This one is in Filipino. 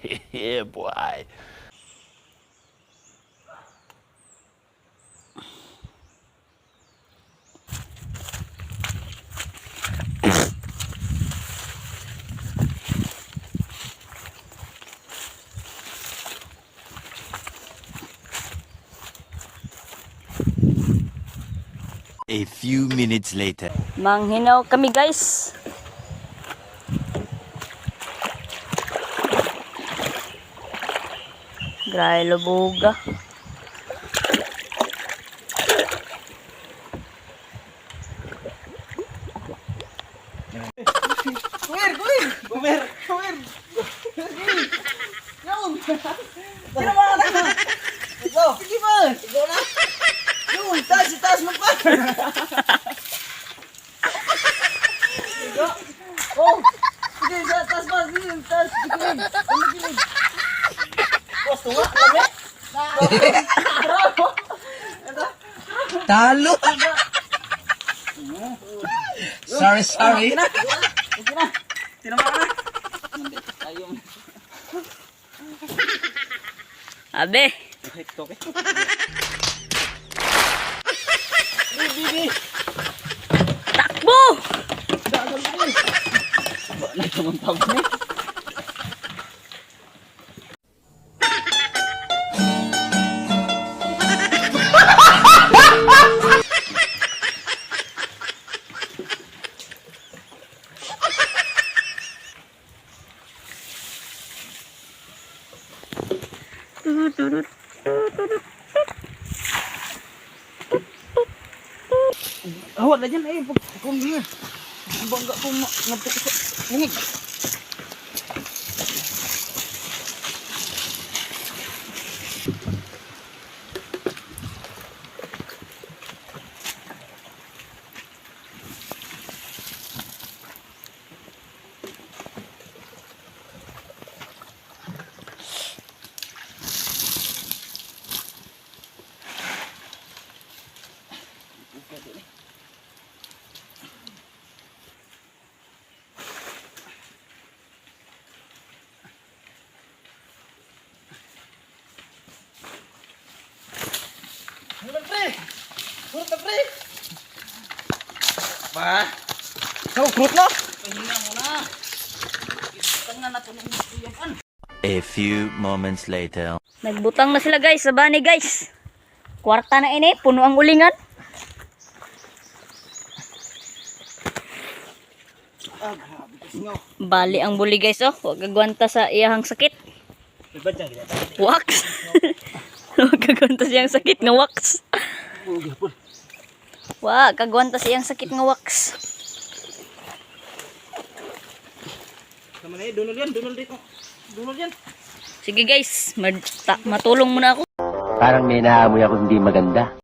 Yeah, boy. A few minutes later. Manghinaw kami guys. Grabe lubuga. Kumer. Yun. Sino ba ka na? Ito. Sige ba? Ikaw na. Yun, taas mo pa. Ikaw. Oh. Sige, taas pa. Sige, taas. Sige. Boss, tunga. Lami. Bravo. Talo! Sorry. Okay na. Tinama ka na. Ayaw. Abe. Okay. Takbo! Wala naman tawag na. Awat na dyan eh. Kung nga. Bangga ko ngadto ko sa lingig. Kurut na pre! Ba? Ikaw, kurut na! Pahinga mo na! Isutang na nato ng iyan. A few moments later. Nagbutang na sila guys sa bani guys. Kwarta na ini, puno ang ulingan. Bali ang buli guys oh. Huwag kagwanta sa iyahang sakit. Wax. Huwag kagwanta sa iyang sakit nga wax. Wah, kagwanta sa iyang sakit nga wax. Sama na dunol dito. Dunol yan. Sige guys, matulong muna ako. Parang may naamoy ako hindi maganda.